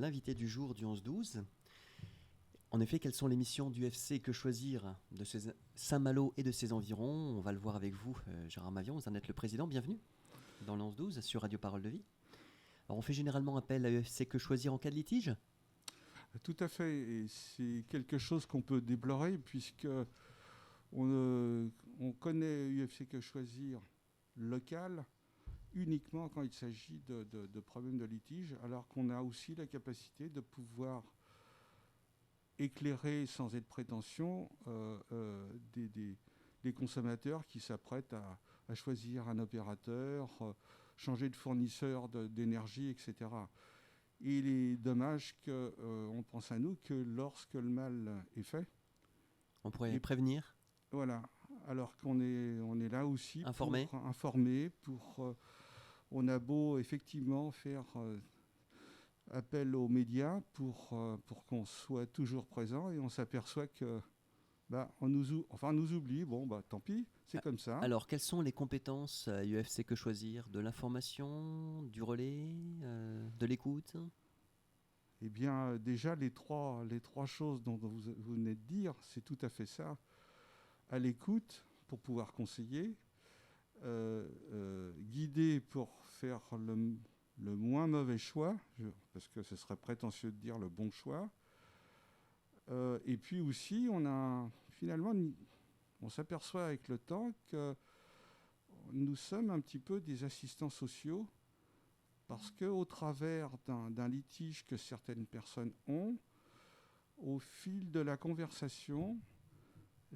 l'invité du jour du 11-12. En effet, quelles sont les missions du FC Que Choisir de Saint-Malo et de ses environs? On va le voir avec vous, Gérard Mavion, vous en êtes le président. Bienvenue dans le 11-12 sur Radio Parole de Vie. Alors, on fait généralement appel à UFC Que Choisir en cas de litige? Tout à fait, et c'est quelque chose qu'on peut déplorer puisque on connaît UFC Que Choisir local uniquement quand il s'agit de problèmes de litige, alors qu'on a aussi la capacité de pouvoir éclairer sans être prétention des consommateurs qui s'apprêtent à choisir un opérateur, changer de fournisseur d'énergie, etc. Et il est dommage qu'on pense à nous que lorsque le mal est fait, on pourrait prévenir. Voilà, alors qu'on est là aussi informer. Pour informer, on a beau effectivement faire appel aux médias pour qu'on soit toujours présent, et on s'aperçoit que on nous oublie, tant pis, c'est comme ça. Alors, quelles sont les compétences à UFC Que Choisir? De l'information, du relais, de l'écoute? Eh bien, déjà, les trois choses dont vous venez de dire, c'est tout à fait ça. À l'écoute, pour pouvoir conseiller, guider pour faire le moins mauvais choix, parce que ce serait prétentieux de dire le bon choix. Et puis aussi, on s'aperçoit avec le temps que nous sommes un petit peu des assistants sociaux, parce qu'au travers d'un litige que certaines personnes ont, au fil de la conversation,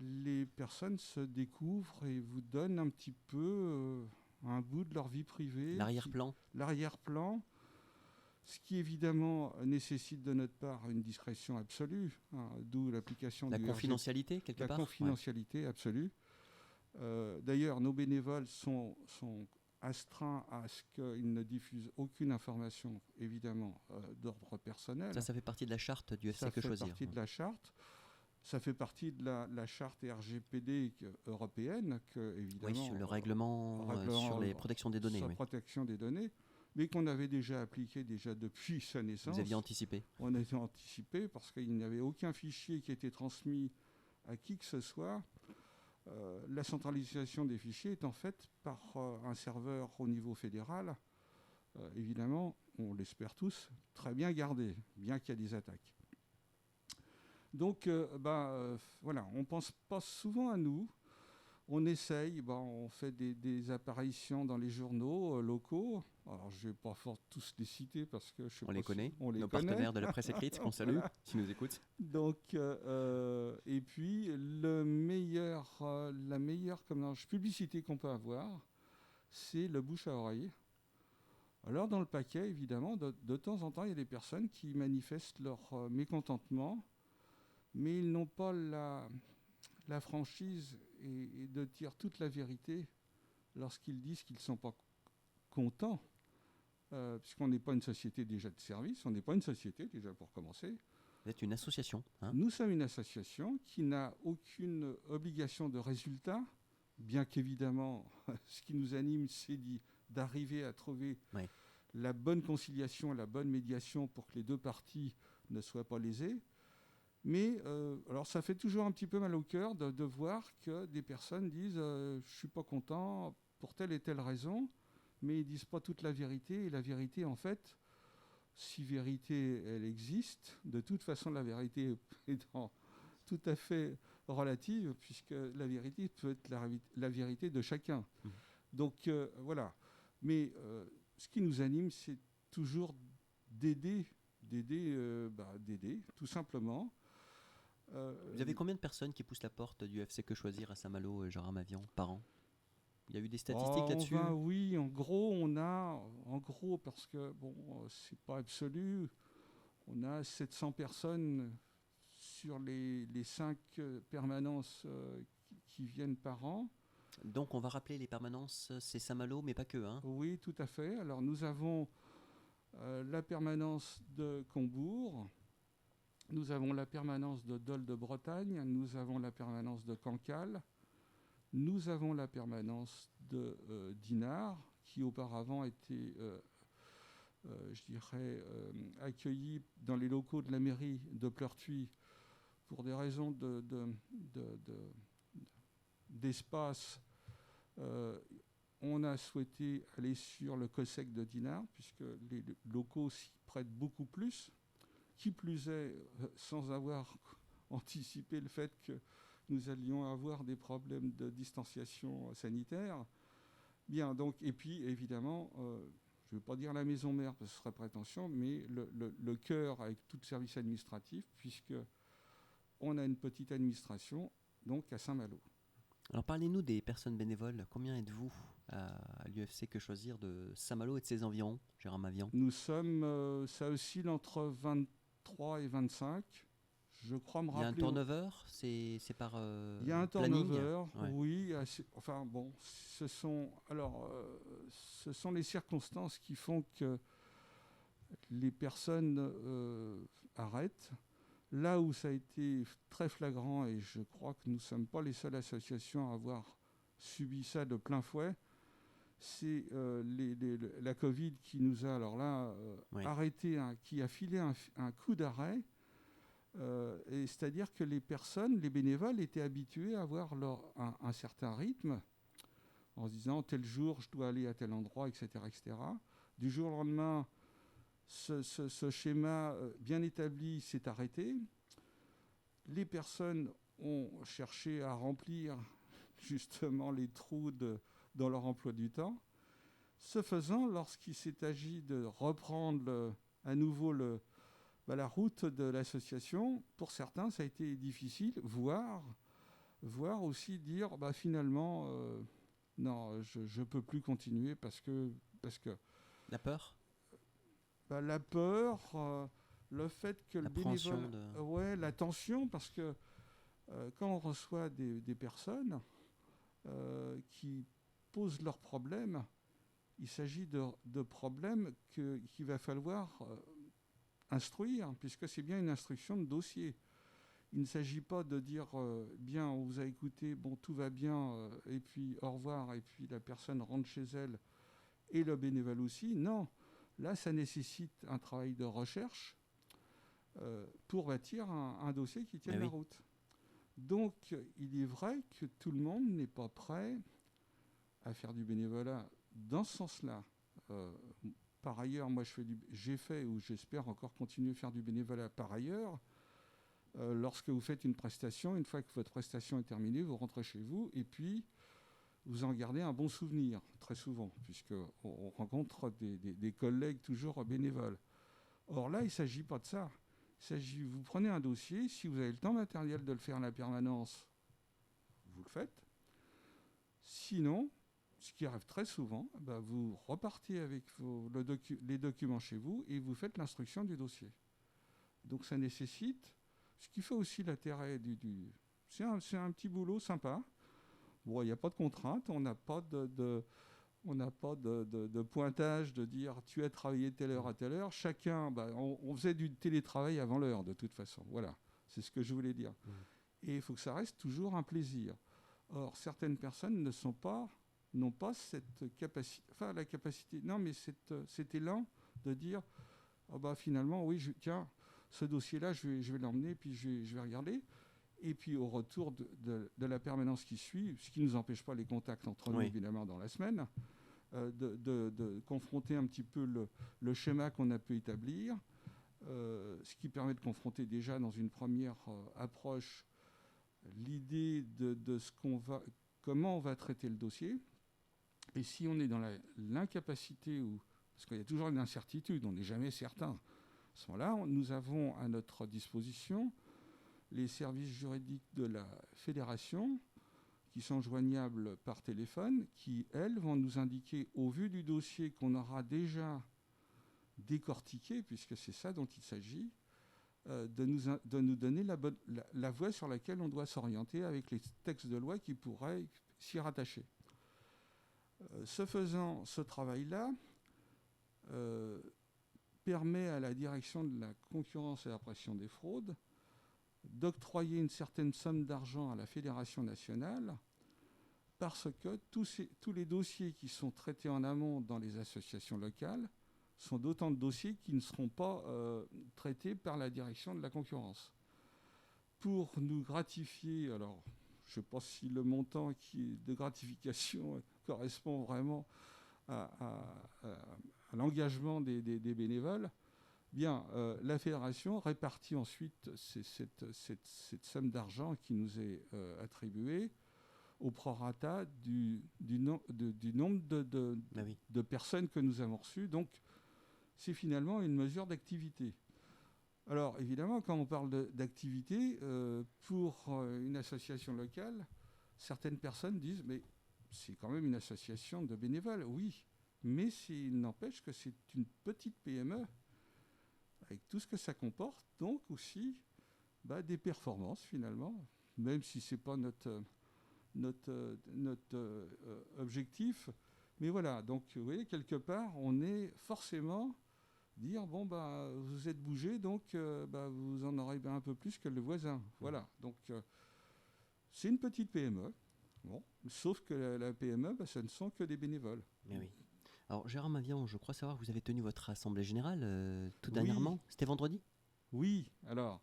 les personnes se découvrent et vous donnent un petit peu un bout de leur vie privée. L'arrière-plan, ce qui évidemment nécessite de notre part une discrétion absolue, d'où l'application la confidentialité, quelque part. La confidentialité absolue. D'ailleurs, nos bénévoles sont astreints à ce qu'ils ne diffusent aucune information, évidemment, d'ordre personnel. Ça fait partie de la charte du FC Que Choisir. Ça fait partie de la charte. Ça fait partie de la charte RGPD européenne, évidemment. Oui, sur le règlement sur les protections des données. Sur la protection des données, mais qu'on avait déjà appliqué depuis sa naissance. Vous aviez anticipé. On a anticipé parce qu'il n'y avait aucun fichier qui était transmis à qui que ce soit. La centralisation des fichiers est en fait par un serveur au niveau fédéral, évidemment, on l'espère tous, très bien gardé, bien qu'il y ait des attaques. Donc, voilà, on pense pas souvent à nous. On essaye, on fait des apparitions dans les journaux locaux. Alors, je ne vais pas tous les citer parce que on les connaît. Nos partenaires de la presse écrite qu'on salue, s'ils nous écoutent. Donc, et puis, la meilleure publicité qu'on peut avoir, c'est le bouche à oreille. Alors, dans le paquet, évidemment, de temps en temps, il y a des personnes qui manifestent leur mécontentement, mais ils n'ont pas la franchise et de dire toute la vérité lorsqu'ils disent qu'ils ne sont pas contents, puisqu'on n'est pas une société déjà de service, on n'est pas une société déjà pour commencer. Vous êtes une association. Nous sommes une association qui n'a aucune obligation de résultat, bien qu'évidemment, ce qui nous anime, c'est d'arriver à trouver la bonne conciliation, la bonne médiation pour que les deux parties ne soient pas lésées. Mais alors ça fait toujours un petit peu mal au cœur de voir que des personnes disent je ne suis pas content pour telle et telle raison, mais ils ne disent pas toute la vérité. Et la vérité, en fait, si vérité elle existe, de toute façon la vérité est tout à fait relative, puisque la vérité peut être la vérité de chacun. Donc voilà. Mais ce qui nous anime, c'est toujours d'aider, tout simplement. Vous avez combien de personnes qui poussent la porte du FC Que Choisir à Saint-Malo, Gérard Mavion, par an? Il y a eu des statistiques là-dessus? Oui, en gros, parce que c'est pas absolu, on a 700 personnes sur les 5 permanences qui viennent par an. Donc on va rappeler les permanences, c'est Saint-Malo, mais pas que. Oui, tout à fait. Alors nous avons la permanence de Combourg. Nous avons la permanence de Dol de Bretagne, nous avons la permanence de Cancale, nous avons la permanence de Dinard, qui auparavant était je dirais, accueillis dans les locaux de la mairie de Pleurtuis pour des raisons d'espace. On a souhaité aller sur le COSEC de Dinard, puisque les locaux s'y prêtent beaucoup plus. Qui plus est, sans avoir anticipé le fait que nous allions avoir des problèmes de distanciation sanitaire. Bien, donc, et puis, évidemment, je ne veux pas dire la maison mère, parce que ce serait prétentieux, mais le cœur avec tout service administratif, puisqu'on a une petite administration, donc à Saint-Malo. Alors parlez-nous des personnes bénévoles. Combien êtes-vous à l'UFC Que Choisir de Saint-Malo et de ses environs, Gérard Mavian? Nous sommes, ça oscille entre 23 et 25. Je crois me rappeler. Il y a un turnover, c'est par il y a un planning. turnover, Ouais. oui. Enfin bon, ce sont les circonstances qui font que les personnes arrêtent. Là où ça a été très flagrant, et je crois que nous ne sommes pas les seules associations à avoir subi ça de plein fouet, c'est la Covid qui nous a arrêté, qui a filé un coup d'arrêt. Et c'est-à-dire que les bénévoles étaient habitués à avoir un certain rythme, en se disant tel jour je dois aller à tel endroit, etc. etc. Du jour au lendemain, ce schéma bien établi s'est arrêté. Les personnes ont cherché à remplir justement les trous dans leur emploi du temps. Ce faisant, lorsqu'il s'est agi de reprendre à nouveau la route de l'association, pour certains, ça a été difficile, voire aussi dire finalement, non, je ne peux plus continuer parce que... La peur la peur, le fait que le bénévole... Ouais, la tension, parce que quand on reçoit des personnes qui posent leurs problèmes, il s'agit de problèmes qu'il va falloir instruire, puisque c'est bien une instruction de dossier. Il ne s'agit pas de dire bien, on vous a écouté, bon, tout va bien, et puis au revoir, et puis la personne rentre chez elle, et le bénévole aussi. Non, là, ça nécessite un travail de recherche pour bâtir un dossier qui tienne la route. Donc, il est vrai que tout le monde n'est pas prêt à faire du bénévolat dans ce sens-là. Par ailleurs, moi, j'ai fait ou j'espère encore continuer à faire du bénévolat par ailleurs. Lorsque vous faites une prestation, une fois que votre prestation est terminée, vous rentrez chez vous et puis vous en gardez un bon souvenir, très souvent, puisqu'on rencontre des collègues toujours bénévoles. Or là, il ne s'agit pas de ça. Vous prenez un dossier, si vous avez le temps matériel de le faire à la permanence, vous le faites. Sinon, ce qui arrive très souvent, vous repartez avec les documents chez vous et vous faites l'instruction du dossier. Donc ça nécessite, ce qui fait aussi l'intérêt c'est un petit boulot sympa. Bon, il n'y a pas de contrainte, on n'a pas de pointage de dire tu as travaillé telle heure à telle heure. Chacun, on faisait du télétravail avant l'heure de toute façon. Voilà, c'est ce que je voulais dire. Et il faut que ça reste toujours un plaisir. Or, certaines personnes n'ont pas cette capacité, mais cet élan de dire finalement, oui, tiens, ce dossier-là, je vais l'emmener, puis je vais regarder. Et puis au retour de la permanence qui suit, ce qui ne nous empêche pas les contacts entre nous, évidemment, dans la semaine, de confronter un petit peu le schéma qu'on a pu établir, ce qui permet de confronter déjà dans une première approche l'idée de comment on va traiter le dossier. Et si on est dans l'incapacité, parce qu'il y a toujours une incertitude, on n'est jamais certain, à ce moment-là, nous avons à notre disposition les services juridiques de la fédération qui sont joignables par téléphone, qui, elles, vont nous indiquer, au vu du dossier qu'on aura déjà décortiqué, puisque c'est ça dont il s'agit, de nous donner la voie sur laquelle on doit s'orienter avec les textes de loi qui pourraient s'y rattacher. Ce faisant, ce travail-là permet à la direction de la concurrence et de la répression des fraudes d'octroyer une certaine somme d'argent à la Fédération nationale parce que tous les dossiers qui sont traités en amont dans les associations locales sont d'autant de dossiers qui ne seront pas traités par la direction de la concurrence. Pour nous gratifier, alors je ne sais pas si le montant de gratification correspond vraiment à l'engagement des bénévoles, bien, la fédération répartit ensuite cette somme d'argent qui nous est attribuée au prorata du nombre de personnes que nous avons reçues. Donc, c'est finalement une mesure d'activité. Alors, évidemment, quand on parle d'activité, pour une association locale, certaines personnes disent « mais c'est quand même une association de bénévoles ». Oui, mais il n'empêche que c'est une petite PME, avec tout ce que ça comporte, donc aussi des performances, finalement, même si ce n'est pas notre objectif. Mais voilà, donc, vous voyez, quelque part, on est forcément... dire, bon, vous êtes bougé, donc vous en aurez un peu plus que le voisin. Voilà, donc c'est une petite PME, bon, sauf que la PME, ce ne sont que des bénévoles. Mais oui. Alors, Gérard Mavian, je crois savoir que vous avez tenu votre assemblée générale tout dernièrement. C'était vendredi ? Oui, alors,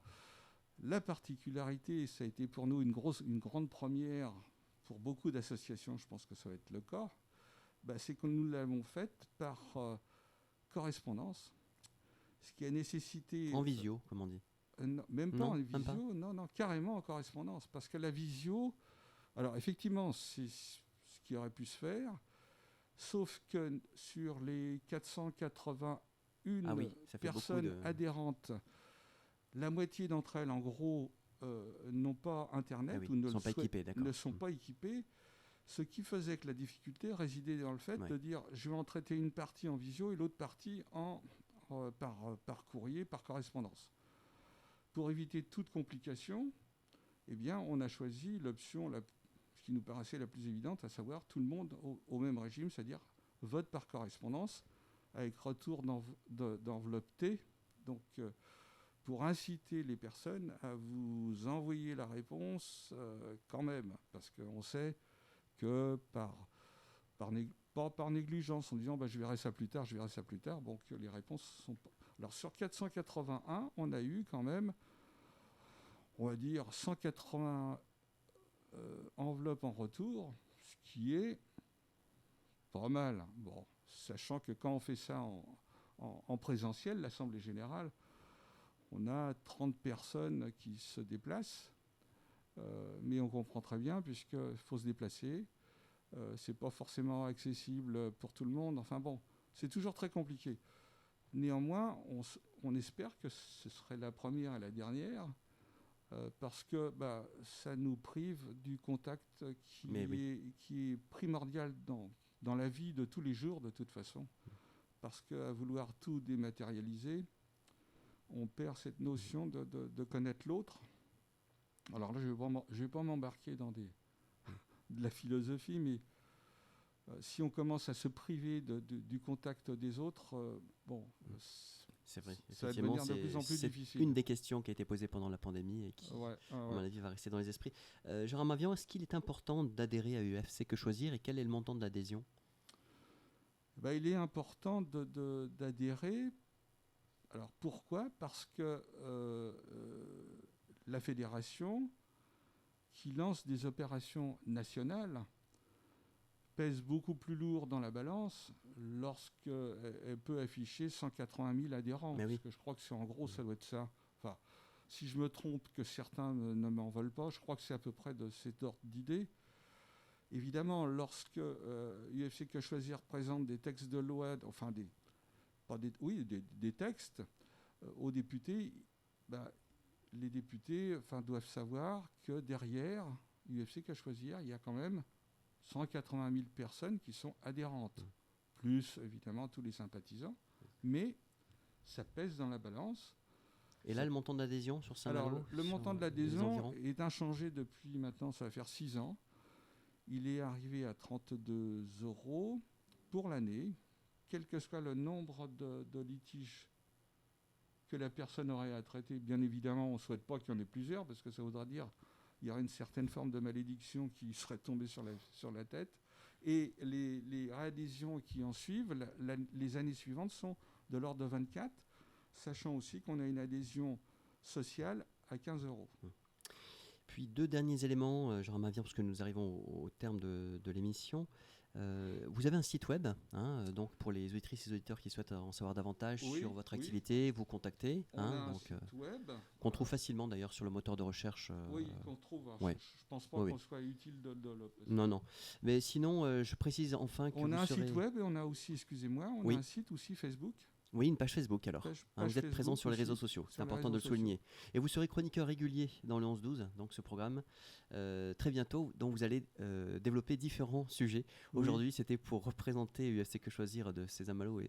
la particularité, ça a été pour nous une grande première, pour beaucoup d'associations, je pense que ça va être le cas, c'est que nous l'avons faite par correspondance. Ce qui a nécessité... En visio, comme on dit. Non, même pas en visio, non, carrément en correspondance. Parce que la visio, alors effectivement, c'est ce qui aurait pu se faire, sauf que sur les 481 personnes adhérentes, la moitié d'entre elles, en gros, n'ont pas Internet ou ne sont pas équipées. Ce qui faisait que la difficulté résidait dans le fait de dire je vais en traiter une partie en visio et l'autre partie par courrier, par correspondance. Pour éviter toute complication, eh bien, on a choisi l'option qui nous paraissait la plus évidente, à savoir tout le monde au même régime, c'est-à-dire vote par correspondance avec retour d'enveloppe T. Donc, pour inciter les personnes à vous envoyer la réponse quand même, parce qu'on sait que pas par négligence, en disant je verrai ça plus tard, bon, que les réponses sont pas... Alors sur 481, on a eu quand même, on va dire, 180 enveloppes en retour, ce qui est pas mal. Bon, sachant que quand on fait ça en présentiel, l'Assemblée générale, on a 30 personnes qui se déplacent, mais on comprend très bien, puisqu'il faut se déplacer. C'est pas forcément accessible pour tout le monde. Enfin bon, c'est toujours très compliqué. Néanmoins, on espère que ce serait la première et la dernière, parce que ça nous prive du contact qui est primordial dans la vie de tous les jours, de toute façon. Parce qu'à vouloir tout dématérialiser, on perd cette notion de connaître l'autre. Alors là, je ne vais pas m'embarquer dans de la philosophie, mais si on commence à se priver du contact des autres, c'est vrai. Ça va devenir de plus en plus difficile. C'est une des questions qui a été posée pendant la pandémie et qui, à mon avis, va rester dans les esprits. Gérard Mavian, est-ce qu'il est important d'adhérer à UFC Que Choisir et quel est le montant de l'adhésion ? Il est important d'adhérer. Alors pourquoi ? Parce que la fédération qui lance des opérations nationales pèse beaucoup plus lourd dans la balance lorsqu'elle peut afficher 180 000 adhérents. Parce que je crois que c'est en gros, ça doit être ça. Enfin, si je me trompe, que certains ne m'en veulent pas, je crois que c'est à peu près de cet ordre d'idée. Évidemment, lorsque UFC Que Choisir présente des textes de loi, enfin des textes aux députés, les députés doivent savoir que derrière UFC Que Choisir, il y a quand même 180 000 personnes qui sont adhérentes, plus évidemment tous les sympathisants, mais ça pèse dans la balance. Et là, le montant d'adhésion sur Saint-Malo ? Alors, le montant de l'adhésion est inchangé depuis maintenant, ça va faire 6 ans. Il est arrivé à 32 € pour l'année, quel que soit le nombre de litiges que la personne aurait à traiter. Bien évidemment, on ne souhaite pas qu'il y en ait plusieurs, parce que ça voudra dire qu'il y aurait une certaine forme de malédiction qui serait tombée sur la tête. Et les réadhésions qui en suivent, les années suivantes, sont de l'ordre de 24, sachant aussi qu'on a une adhésion sociale à 15 €. Puis 2 derniers éléments, Gérard Mavian, parce que nous arrivons au terme de l'émission. Vous avez un site web, donc pour les auditrices et les auditeurs qui souhaitent en savoir davantage sur votre activité, vous contacter. On a un site web. Qu'on trouve facilement d'ailleurs sur le moteur de recherche. Oui, qu'on trouve. Je ne pense pas qu'on soit utile de le... Non. Mais sinon, je précise enfin que on a un site web et on a aussi, on a un site aussi Facebook. Oui, une page Facebook alors. Vous êtes présent sur les réseaux sociaux, c'est important de le souligner. Et vous serez chroniqueur régulier dans le 11-12, donc ce programme, très bientôt, dont vous allez développer différents sujets. Aujourd'hui, c'était pour représenter UFC Que Choisir de Saint-Malo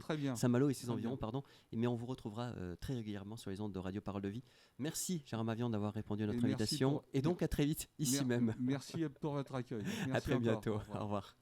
et ses environs. Mais on vous retrouvera très régulièrement sur les ondes de Radio Parole de Vie. Merci Gérard Mavian d'avoir répondu à notre invitation. Et donc à très vite, ici même. Merci pour votre accueil. Merci à très bientôt. Au revoir.